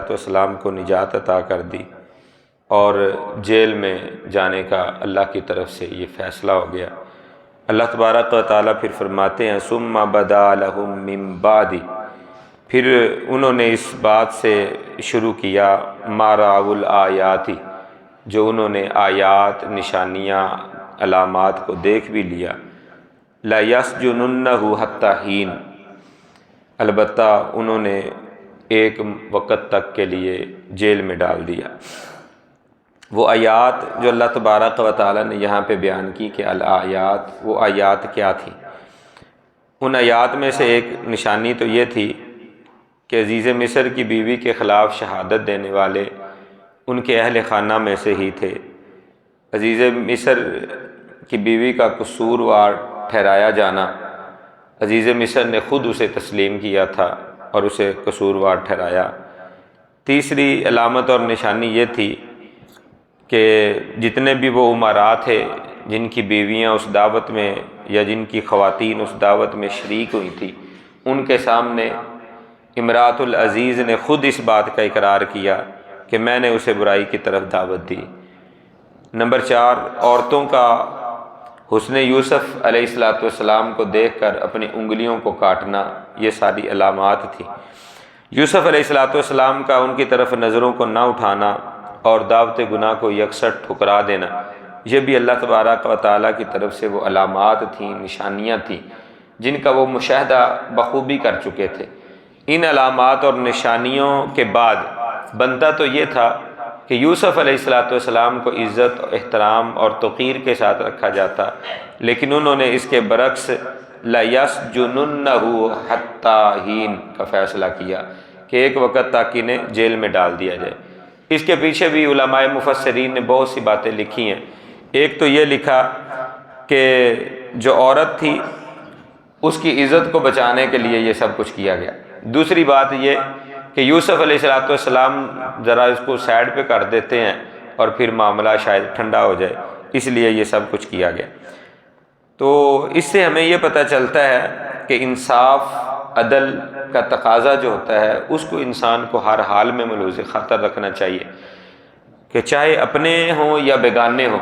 والسلام کو نجات عطا کر دی اور جیل میں جانے کا اللہ کی طرف سے یہ فیصلہ ہو گیا۔ اللہ تبارک و تعالیٰ پھر فرماتے ہیں ثم بدا لہم من بعد، پھر انہوں نے اس بات سے شروع کیا ما رأوا الآیات، جو انہوں نے آیات، نشانیاں، علامات کو دیکھ بھی لیا، لا یسجننہ حتی حین، البتہ انہوں نے ایک وقت تک کے لیے جیل میں ڈال دیا۔ وہ آیات جو اللہ تبارک و تعالیٰ نے یہاں پہ بیان کی کہ الآیات، وہ آیات کیا تھی؟ ان آیات میں سے ایک نشانی تو یہ تھی کہ عزیز مصر کی بیوی کے خلاف شہادت دینے والے ان کے اہل خانہ میں سے ہی تھے۔ عزیز مصر کی بیوی کا قصوروار ٹھہرایا جانا، عزیز مصر نے خود اسے تسلیم کیا تھا اور اسے قصوروار ٹھہرایا۔ تیسری علامت اور نشانی یہ تھی کہ جتنے بھی وہ امراء تھے جن کی بیویاں اس دعوت میں یا جن کی خواتین اس دعوت میں شریک ہوئی تھی، ان کے سامنے امراۃ العزیز نے خود اس بات کا اقرار کیا کہ میں نے اسے برائی کی طرف دعوت دی۔ نمبر 4، عورتوں کا حسن یوسف علیہ السلام کو دیکھ کر اپنی انگلیوں کو کاٹنا، یہ ساری علامات تھی۔ یوسف علیہ السلام کا ان کی طرف نظروں کو نہ اٹھانا اور دعوت گناہ کو یکسر ٹھکرا دینا، یہ بھی اللہ تبارک و تعالیٰ کی طرف سے وہ علامات تھیں، نشانیاں تھیں جن کا وہ مشاہدہ بخوبی کر چکے تھے۔ ان علامات اور نشانیوں کے بعد بنتا تو یہ تھا کہ یوسف علیہ السلام کو عزت، احترام اور توقیر کے ساتھ رکھا جاتا، لیکن انہوں نے اس کے برعکس لَيَسْجُنُنَّهُ حَتَّى حِينٍ کا فیصلہ کیا کہ ایک وقت تک انہیں جیل میں ڈال دیا جائے۔ اس کے پیچھے بھی علماء مفسرین نے بہت سی باتیں لکھی ہیں۔ ایک تو یہ لکھا کہ جو عورت تھی اس کی عزت کو بچانے کے لیے یہ سب کچھ کیا گیا۔ دوسری بات یہ کہ یوسف علیہ السلام ذرا اس کو سائڈ پہ کر دیتے ہیں اور پھر معاملہ شاید ٹھنڈا ہو جائے، اس لیے یہ سب کچھ کیا گیا۔ تو اس سے ہمیں یہ پتہ چلتا ہے کہ انصاف، عدل کا تقاضا جو ہوتا ہے اس کو انسان کو ہر حال میں ملوث خطر رکھنا چاہیے کہ چاہے اپنے ہوں یا بیگانے ہوں،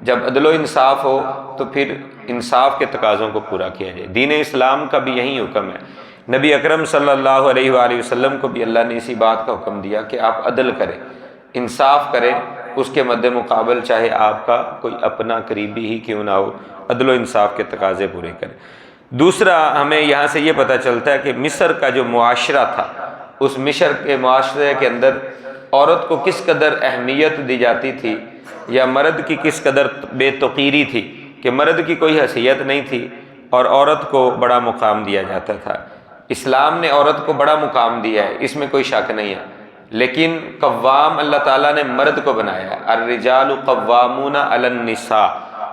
جب عدل و انصاف ہو تو پھر انصاف کے تقاضوں کو پورا کیا جائے۔ دین اسلام کا بھی یہی حکم ہے۔ نبی اکرم صلی اللہ علیہ وآلہ وسلم کو بھی اللہ نے اسی بات کا حکم دیا کہ آپ عدل کریں، انصاف کریں، اس کے مد مقابل چاہے آپ کا کوئی اپنا قریبی ہی کیوں نہ ہو، عدل و انصاف کے تقاضے پورے کریں۔ دوسرا ہمیں یہاں سے یہ پتہ چلتا ہے کہ مصر کا جو معاشرہ تھا، اس مصر کے معاشرے کے اندر عورت کو کس قدر اہمیت دی جاتی تھی یا مرد کی کس قدر بے توقیری تھی کہ مرد کی کوئی حیثیت نہیں تھی اور عورت کو بڑا مقام دیا جاتا تھا۔ اسلام نے عورت کو بڑا مقام دیا ہے، اس میں کوئی شک نہیں ہے، لیکن قوام اللہ تعالیٰ نے مرد کو بنایا ہے۔ الرجال قوامون علی النساء،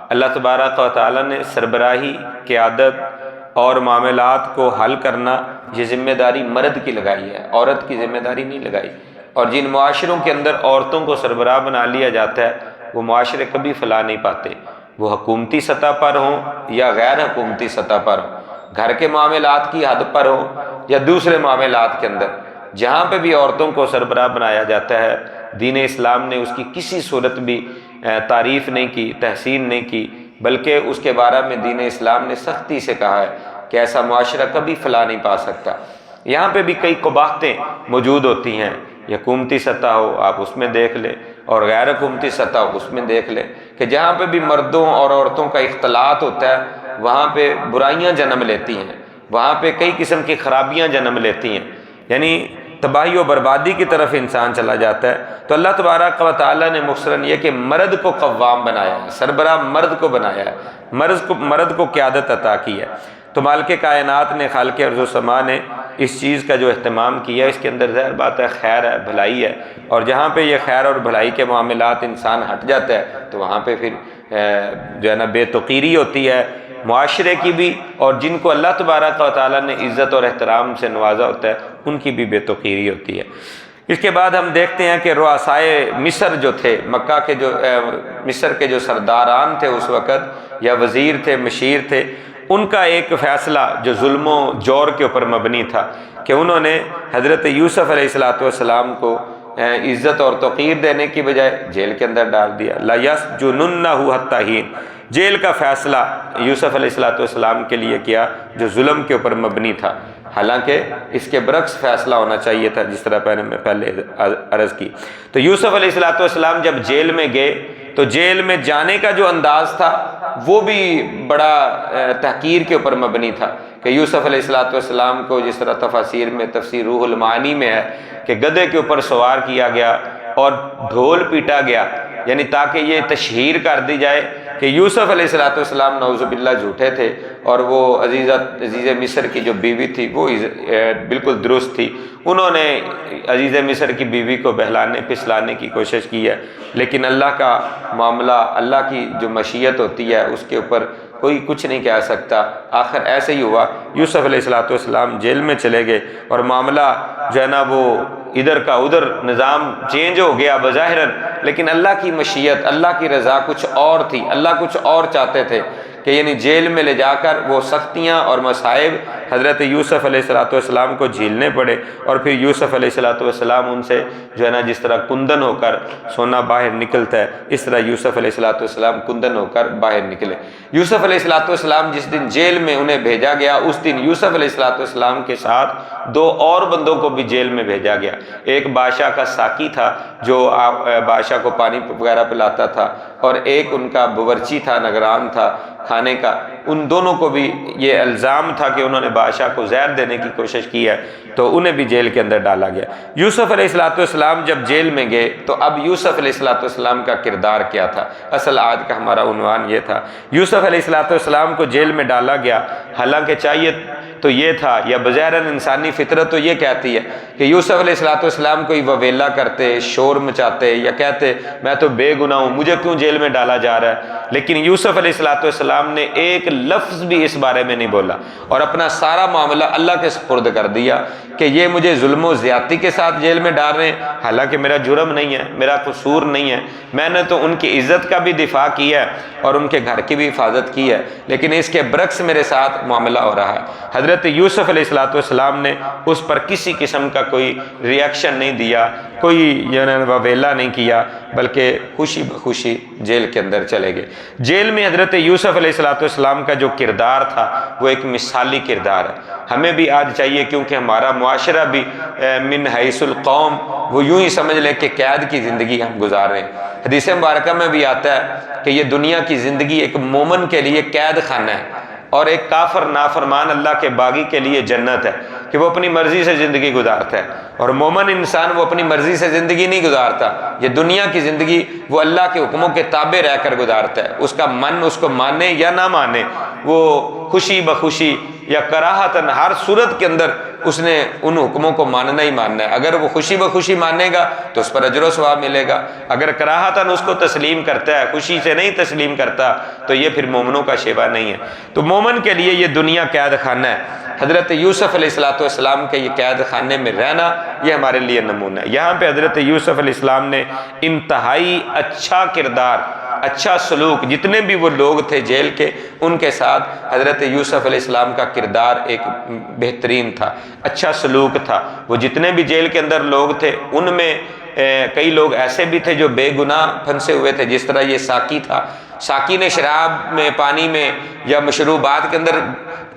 اللہ تبارک و تعالیٰ نے سربراہی، قیادت اور معاملات کو حل کرنا یہ ذمہ داری مرد کی لگائی ہے، عورت کی ذمہ داری نہیں لگائی۔ اور جن معاشروں کے اندر عورتوں کو سربراہ بنا لیا جاتا ہے وہ معاشرے کبھی فلاح نہیں پاتے، وہ حکومتی سطح پر ہوں یا غیر حکومتی سطح پر ہوں، گھر کے معاملات کی حد پر ہوں یا دوسرے معاملات کے اندر، جہاں پہ بھی عورتوں کو سربراہ بنایا جاتا ہے دین اسلام نے اس کی کسی صورت بھی تعریف نہیں کی، تحسین نہیں کی، بلکہ اس کے بارے میں دین اسلام نے سختی سے کہا ہے کہ ایسا معاشرہ کبھی فلاح نہیں پا سکتا۔ یہاں پہ بھی کئی قباحتیں موجود ہوتی ہیں، حکومتی سطح ہو آپ اس میں دیکھ لیں اور غیر حکومتی سطح ہو اس میں دیکھ لیں کہ جہاں پہ بھی مردوں اور عورتوں کا اختلاط ہوتا ہے وہاں پہ برائیاں جنم لیتی ہیں، وہاں پہ کئی قسم کی خرابیاں جنم لیتی ہیں، یعنی تباہی و بربادی کی طرف انسان چلا جاتا ہے۔ تو اللہ تبارک و تعالیٰ نے مخصراً یہ کہ مرد کو قوام بنایا ہے، سربراہ مرد کو بنایا ہے، مرد کو قیادت عطا کی ہے۔ تو مالک کائنات نے، خالق ارض و سما نے اس چیز کا جو اہتمام کیا، اس کے اندر ظاہر بات ہے خیر ہے، بھلائی ہے، اور جہاں پہ یہ خیر اور بھلائی کے معاملات انسان ہٹ جاتا ہے تو وہاں پہ پھر جو ہے نا بے توقیری ہوتی ہے معاشرے کی بھی، اور جن کو اللہ تبارک و تعالیٰ نے عزت اور احترام سے نوازا ہوتا ہے ان کی بھی بے توقیری ہوتی ہے۔ اس کے بعد ہم دیکھتے ہیں کہ رؤسائے مصر جو تھے، مکہ کے جو مصر کے جو سرداران تھے اس وقت، یا وزیر تھے، مشیر تھے، ان کا ایک فیصلہ جو ظلم و جور کے اوپر مبنی تھا کہ انہوں نے حضرت یوسف علیہ السلام کو عزت اور توقیر دینے کی بجائے جیل کے اندر ڈال دیا۔ لَيَسْجُنُنَّهُ حَتَّىٰ حِينٍ، جیل کا فیصلہ یوسف علیہ السلام کے لیے کیا جو ظلم کے اوپر مبنی تھا، حالانکہ اس کے برعکس فیصلہ ہونا چاہیے تھا، جس طرح میں پہلے عرض کی۔ تو یوسف علیہ السلام جب جیل میں گئے تو جیل میں جانے کا جو انداز تھا وہ بھی بڑا تحقیر کے اوپر مبنی تھا کہ یوسف علیہ السلام کو جس طرح تفاسیر میں تفسیر روح المعانی میں ہے کہ گدھے کے اوپر سوار کیا گیا اور ڈھول پیٹا گیا، یعنی تاکہ یہ تشہیر کر دی جائے کہ یوسف علیہ السلام نعوذ باللہ جھوٹے تھے اور وہ عزیز مصر کی جو بیوی تھی وہ بالکل درست تھی۔ انہوں نے عزیز مصر کی بیوی کو بہلانے پھسلانے کی کوشش کی ہے، لیکن اللہ کا معاملہ، اللہ کی جو مشیت ہوتی ہے اس کے اوپر کوئی کچھ نہیں کہہ سکتا۔ آخر ایسے ہی ہوا، یوسف علیہ السلام جیل میں چلے گئے اور معاملہ جو ہے نا وہ ادھر کا ادھر نظام چینج ہو گیا بظاہراً، لیکن اللہ کی مشیت، اللہ کی رضا کچھ اور تھی۔ اللہ کچھ اور چاہتے تھے کہ یعنی جیل میں لے جا کر وہ سختیاں اور مصائب حضرت یوسف علیہ السلام کو جھیلنے پڑے، اور پھر یوسف علیہ السلام ان سے جو ہے نا جس طرح کندن ہو کر سونا باہر نکلتا ہے، اس طرح یوسف علیہ السلام کندن ہو کر باہر نکلے۔ یوسف علیہ السلام جس دن جیل میں انہیں بھیجا گیا، اس دن یوسف علیہ السلام کے ساتھ دو اور بندوں کو بھی جیل میں بھیجا گیا۔ ایک بادشاہ کا ساقی تھا جو بادشاہ کو پانی وغیرہ پلاتا تھا، اور ایک ان کا باورچی تھا، نگران تھا کھانے کا۔ ان دونوں کو بھی یہ الزام تھا کہ انہوں نے بادشاہ کو زہر دینے کی کوشش کی ہے، تو انہیں بھی جیل کے اندر ڈالا گیا۔ یوسف علیہ السلام جب جیل میں گئے تو اب یوسف علیہ السلام کا کردار کیا تھا؟ اصل آج کا ہمارا عنوان یہ تھا۔ یوسف علیہ السلام کو جیل میں ڈالا گیا، حالانکہ چاہیے تو یہ تھا، یا بظاہراً انسانی فطرت تو یہ کہتی ہے کہ یوسف علیہ السلام کوئی وویلا کرتے، شور مچاتے، یا کہتے میں تو بے گناہ ہوں، مجھے کیوں جیل میں ڈالا جا رہا ہے؟ لیکن یوسف علیہ السلام نے ایک لفظ بھی اس بارے میں نہیں بولا، اور اپنا سارا معاملہ اللہ کے سپرد کر دیا کہ یہ مجھے ظلم و زیادتی کے ساتھ جیل میں ڈال رہے ہیں، حالانکہ میرا جرم نہیں ہے، میرا قصور نہیں ہے، میں نے تو ان کی عزت کا بھی دفاع کیا ہے اور ان کے گھر کی بھی حفاظت کی ہے، لیکن اس کے برعکس میرے ساتھ معاملہ ہو رہا ہے۔ حضرت یوسف علیہ السلام نے اس پر کسی قسم کا کوئی ریاکشن نہیں دیا، کوئی وویلا نہیں کیا، بلکہ خوشی بخوشی جیل کے اندر چلے گئے۔ جیل میں حضرت یوسف علیہ السلام کا جو کردار تھا وہ ایک مثالی کردار ہے۔ ہمیں بھی آج چاہیے، کیونکہ ہمارا معاشرہ بھی من حیث القوم وہ یوں ہی سمجھ لیں کہ قید کی زندگی ہم گزار رہے ہیں۔ حدیث مبارکہ میں بھی آتا ہے کہ یہ دنیا کی زندگی ایک مومن کے لیے قید خانہ ہے، اور ایک کافر نافرمان اللہ کے باغی کے لیے جنت ہے، کہ وہ اپنی مرضی سے زندگی گزارتا ہے۔ اور مومن انسان وہ اپنی مرضی سے زندگی نہیں گزارتا، یہ دنیا کی زندگی وہ اللہ کے حکموں کے تابع رہ کر گزارتا ہے۔ اس کا من اس کو مانے یا نہ مانے، وہ خوشی بخوشی یا کراہتاً ہر صورت کے اندر اس نے ان حکموں کو ماننا ہی ماننا ہے۔ اگر وہ خوشی بخوشی مانے گا تو اس پر اجر و ثواب ملے گا، اگر کراہتاً اس کو تسلیم کرتا ہے، خوشی سے نہیں تسلیم کرتا، تو یہ پھر مومنوں کا شیوا نہیں ہے۔ تو مومن کے لیے یہ دنیا قید خانہ ہے۔ حضرت یوسف علیہ السلام کے یہ قید خانے میں رہنا یہ ہمارے لیے نمونہ ہے۔ یہاں پہ حضرت یوسف علیہ السلام نے انتہائی اچھا کردار، اچھا سلوک، جتنے بھی وہ لوگ تھے جیل کے ان کے ساتھ حضرت یوسف علیہ السلام کا کردار ایک بہترین تھا، اچھا سلوک تھا۔ وہ جتنے بھی جیل کے اندر لوگ تھے ان میں کئی لوگ ایسے بھی تھے جو بے گناہ پھنسے ہوئے تھے، جس طرح یہ ساقی تھا۔ ساقی نے شراب میں، پانی میں یا مشروبات کے اندر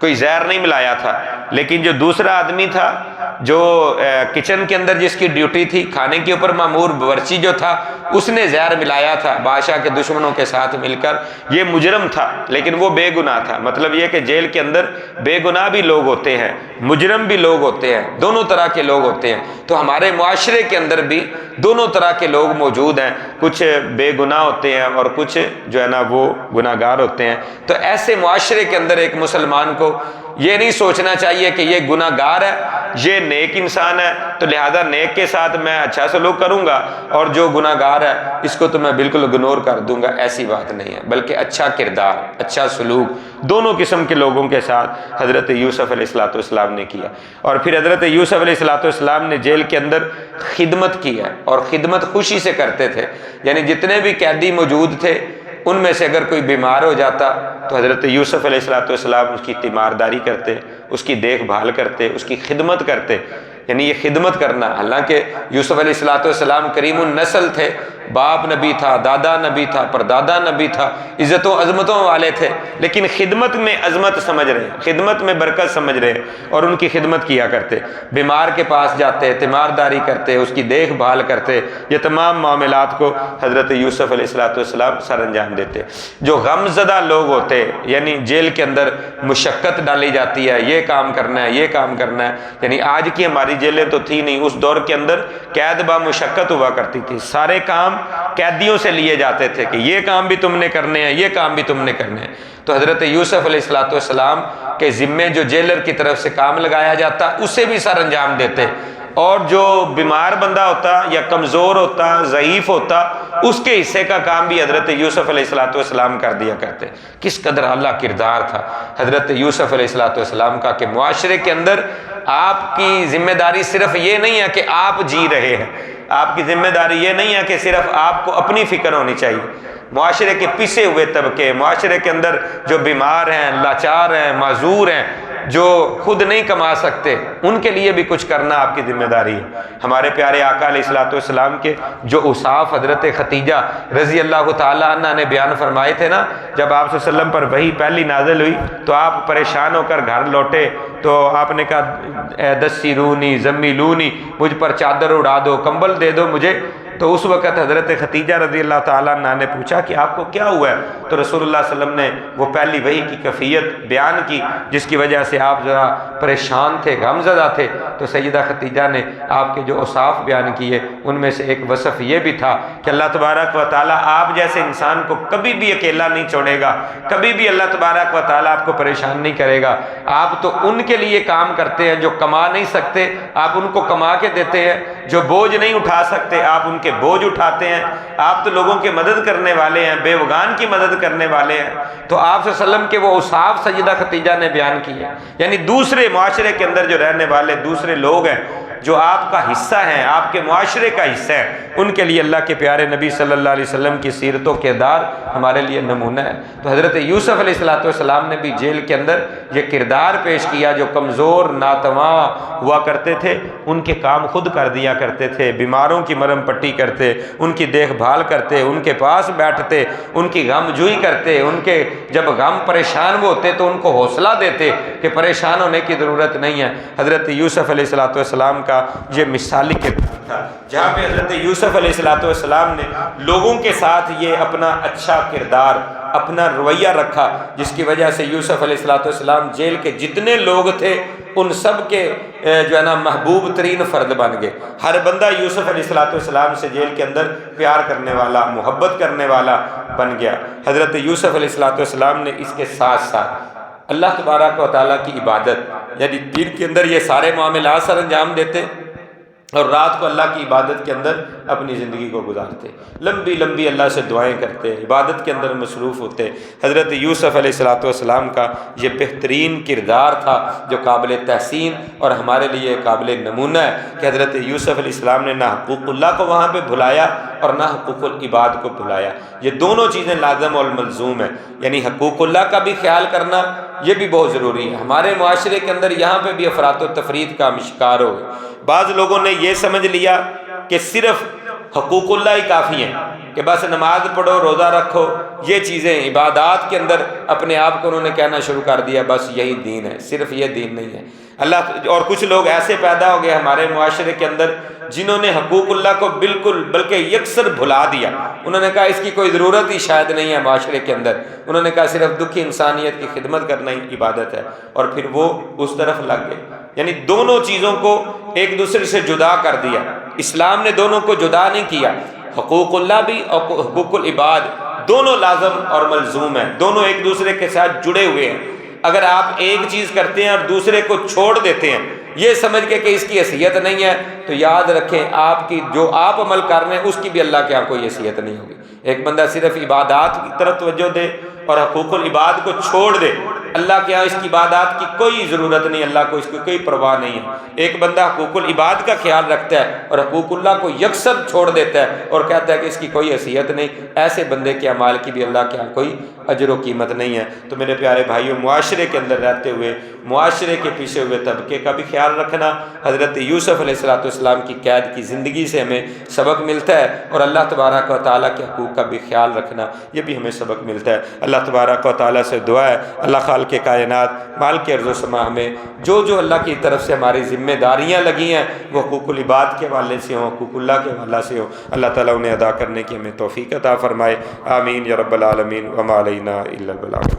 کوئی زہر نہیں ملایا تھا، لیکن جو دوسرا آدمی تھا جو کچن کے اندر جس کی ڈیوٹی تھی، کھانے کے اوپر مامور باورچی جو تھا، اس نے زہر ملایا تھا بادشاہ کے دشمنوں کے ساتھ مل کر۔ یہ مجرم تھا لیکن وہ بے گناہ تھا۔ مطلب یہ کہ جیل کے اندر بے گناہ بھی لوگ ہوتے ہیں، مجرم بھی لوگ ہوتے ہیں، دونوں طرح کے لوگ ہوتے ہیں۔ تو ہمارے معاشرے کے اندر بھی دونوں طرح کے لوگ موجود ہیں، کچھ بے گناہ ہوتے ہیں اور کچھ جو ہے نا وہ گناہ گار ہوتے ہیں۔ تو ایسے معاشرے کے اندر ایک مسلمان کو یہ نہیں سوچنا چاہیے کہ یہ گناہ گار ہے، یہ نیک انسان ہے تو لہذا نیک کے ساتھ میں اچھا سلوک کروں گا، اور جو گناہ گار ہے اس کو تو میں بالکل اگنور کر دوں گا۔ ایسی بات نہیں ہے، بلکہ اچھا کردار، اچھا سلوک دونوں قسم کے لوگوں کے ساتھ حضرت یوسف علیہ السلام نے کیا۔ اور پھر حضرت یوسف علیہ السلام نے جیل کے اندر خدمت کی ہے، اور خدمت خوشی سے کرتے تھے۔ یعنی جتنے بھی قیدی موجود تھے ان میں سے اگر کوئی بیمار ہو جاتا تو حضرت یوسف علیہ السلام اس کی تیمارداری کرتے، اس کی دیکھ بھال کرتے، اس کی خدمت کرتے۔ یعنی یہ خدمت کرنا، حالانکہ یوسف علیہ السلام کریم النسل تھے، باپ نبی تھا، دادا نبی تھا، پردادا نبی تھا، عزتوں عظمتوں والے تھے، لیکن خدمت میں عظمت سمجھ رہے ہیں، خدمت میں برکت سمجھ رہے ہیں، اور ان کی خدمت کیا کرتے، بیمار کے پاس جاتے، تیمارداری کرتے، اس کی دیکھ بھال کرتے۔ یہ تمام معاملات کو حضرت یوسف علیہ السلام سر انجام دیتے۔ جو غم زدہ لوگ ہوتے، یعنی جیل کے اندر مشقت ڈالی جاتی ہے، یہ کام کرنا ہے، یہ کام کرنا ہے، یعنی آج کی ہماری جیلیں تو تھی نہیں، اس دور کے اندر قید با مشقت ہوا کرتی تھی، سارے کام قیدیوں سے لیے جاتے تھے کہ یہ کام بھی تم نے کرنے ہیں، یہ کام بھی تم نے کرنے ہیں۔ تو حضرت یوسف علیہ السلام کے ذمے جو جیلر کی طرف سے کام لگایا جاتا اسے بھی سر انجام دیتے، اور جو بیمار بندہ ہوتا یا کمزور ہوتا، ضعیف ہوتا، اس کے حصے کا کام بھی حضرت یوسف علیہ السلام کر دیا کرتے۔ کس قدر اعلیٰ کردار تھا حضرت یوسف علیہ السلام کا کہ معاشرے کے اندر آپ کی ذمہ داری صرف یہ نہیں ہے کہ آپ جی رہے ہیں، آپ کی ذمہ داری یہ نہیں ہے کہ صرف آپ کو اپنی فکر ہونی چاہیے، معاشرے کے پسے ہوئے طبقے، معاشرے کے اندر جو بیمار ہیں، لاچار ہیں، معذور ہیں، جو خود نہیں کما سکتے، ان کے لیے بھی کچھ کرنا آپ کی ذمہ داری ہے۔ ہمارے پیارے آقا علیہ السلام کے جو اوصاف حضرت خدیجہ رضی اللہ تعالیٰ عنہ نے بیان فرمائے تھے نا، جب آپ صلی اللہ علیہ وسلم پر وحی پہلی نازل ہوئی تو آپ پریشان ہو کر گھر لوٹے، تو آپ نے کہا دثرونی زمیلونی، مجھ پر چادر اڑا دو، کمبل دے دو مجھے۔ تو اس وقت حضرت خدیجہ رضی اللہ تعالیٰ عنہ نے پوچھا کہ آپ کو کیا ہوا ہے؟ تو رسول اللہ صلی اللہ علیہ وسلم نے وہ پہلی وحی کی کیفیت بیان کی جس کی وجہ سے آپ ذرا پریشان تھے، غم زدہ تھے۔ تو سیدہ خدیجہ نے آپ کے جو اوصاف بیان کیے ان میں سے ایک وصف یہ بھی تھا کہ اللہ تبارک و تعالیٰ آپ جیسے انسان کو کبھی بھی اکیلا نہیں چھوڑے گا، کبھی بھی اللہ تبارک و تعالیٰ آپ کو پریشان نہیں کرے گا۔ آپ تو ان کے لیے کام کرتے ہیں جو کما نہیں سکتے، آپ ان کو کما کے دیتے ہیں، جو بوجھ نہیں اٹھا سکتے آپ ان کے بوجھ اٹھاتے ہیں، آپ تو لوگوں کی مدد کرنے والے ہیں، بے وگان کی مدد کرنے والے ہیں۔ تو آپ صلی اللہ علیہ وسلم کے وہ اوصاف سیدہ خدیجہ نے بیان کیے، یعنی دوسرے معاشرے کے اندر جو رہنے والے دوسرے لوگ ہیں، جو آپ کا حصہ ہیں، آپ کے معاشرے کا حصہ ہیں، ان کے لیے اللہ کے پیارے نبی صلی اللہ علیہ وسلم کی سیرت و کردار ہمارے لیے نمونہ ہے۔ تو حضرت یوسف علیہ السلام نے بھی جیل کے اندر یہ کردار پیش کیا، جو کمزور ناتواں ہوا کرتے تھے ان کے کام خود کر دیا کرتے تھے، بیماروں کی مرہم پٹی کرتے، ان کی دیکھ بھال کرتے، ان کے پاس بیٹھتے، ان کی غم جوئی کرتے، ان کے جب غم پریشان وہ ہوتے تو ان کو حوصلہ دیتے کہ پریشان ہونے کی ضرورت نہیں ہے۔ حضرت یوسف علیہ السلام کا یہ مثالی کردار تھا، جہاں پہ حضرت یوسف علیہ السلام نے لوگوں کے ساتھ یہ اپنا اچھا کردار، اپنا رویہ رکھا، جس کی وجہ سے یوسف علیہ السلام جیل کے جتنے لوگ تھے ان سب کے جو ہے نا محبوب ترین فرد بن گئے۔ ہر بندہ یوسف علیہ السلام سے جیل کے اندر پیار کرنے والا، محبت کرنے والا بن گیا۔ حضرت یوسف علیہ السلام نے اس کے ساتھ ساتھ اللہ تبارک و تعالیٰ کی عبادت، یعنی دین کے اندر یہ سارے معاملات سر انجام دیتے اور رات کو اللہ کی عبادت کے اندر اپنی زندگی کو گزارتے، لمبی لمبی اللہ سے دعائیں کرتے، عبادت کے اندر مصروف ہوتے۔ حضرت یوسف علیہ السلام کا یہ بہترین کردار تھا جو قابل تحسین اور ہمارے لیے قابل نمونہ ہے کہ حضرت یوسف علیہ السلام نے نہ حقوق اللہ کو وہاں پہ بھلایا اور نہ حقوق العباد کو بھلایا۔ یہ دونوں چیزیں لازم اور ملزوم ہیں، یعنی حقوق اللہ کا بھی خیال کرنا یہ بھی بہت ضروری ہے۔ ہمارے معاشرے کے اندر یہاں پہ بھی افراط و تفریط کا شکار ہو گئے۔ بعض لوگوں نے یہ سمجھ لیا کہ صرف حقوق اللہ ہی کافی ہیں، کہ بس نماز پڑھو، روزہ رکھو، یہ چیزیں عبادات کے اندر اپنے آپ کو انہوں نے کہنا شروع کر دیا بس یہی دین ہے، صرف یہ دین نہیں ہے اللہ۔ اور کچھ لوگ ایسے پیدا ہو گئے ہمارے معاشرے کے اندر جنہوں نے حقوق اللہ کو بالکل بلکہ یکسر بھلا دیا۔ انہوں نے کہا اس کی کوئی ضرورت ہی شاید نہیں ہے معاشرے کے اندر، انہوں نے کہا صرف دکھی انسانیت کی خدمت کرنا ہی عبادت ہے، اور پھر وہ اس طرف لگ گئے۔ یعنی دونوں چیزوں کو ایک دوسرے سے جدا کر دیا۔ اسلام نے دونوں کو جدا نہیں کیا، حقوق اللہ بھی اور حقوق العباد دونوں لازم اور ملزوم ہیں، دونوں ایک دوسرے کے ساتھ جڑے ہوئے ہیں۔ اگر آپ ایک چیز کرتے ہیں اور دوسرے کو چھوڑ دیتے ہیں یہ سمجھ کے کہ اس کی حیثیت نہیں ہے، تو یاد رکھیں آپ کی جو آپ عمل کر رہے ہیں اس کی بھی اللہ کے یہاں کوئی حیثیت نہیں ہوگی۔ ایک بندہ صرف عبادات کی طرف توجہ دے اور حقوق العباد کو چھوڑ دے اللہ کے یہاں اس کی عبادات کی کوئی ضرورت نہیں، اللہ کو اس کی کوئی پرواہ نہیں ہے۔ ایک بندہ حقوق العباد کا خیال رکھتا ہے اور حقوق اللہ کو یکسر چھوڑ دیتا ہے اور کہتا ہے کہ اس کی کوئی حیثیت نہیں، ایسے بندے کے اعمال کی بھی اللہ کے یہاں کوئی اجر و قیمت نہیں ہے۔ تو میرے پیارے بھائیوں، معاشرے کے اندر رہتے ہوئے معاشرے کے پیچھے ہوئے طبقے کا بھی خیال رکھنا، حضرت یوسف علیہ السلام کی قید کی زندگی سے ہمیں سبق ملتا ہے، اور اللہ تبارک و تعالیٰ کے حقوق کا بھی خیال رکھنا، یہ بھی ہمیں سبق ملتا ہے۔ اللہ تبارک و تعالیٰ سے دعا ہے، اللہ خالق کائنات مالک ارض و سما ہمیں جو اللہ کی طرف سے ہماری ذمہ داریاں لگی ہیں وہ حقوق العباد کے حوالے سے ہوں، حقوق اللہ کے حوالے سے ہوں، اللہ تعالیٰ انہیں ادا کرنے کی ہمیں توفیق عطا فرمائے۔ آمین یا رب العالمین، وما علینا الا البلاغ۔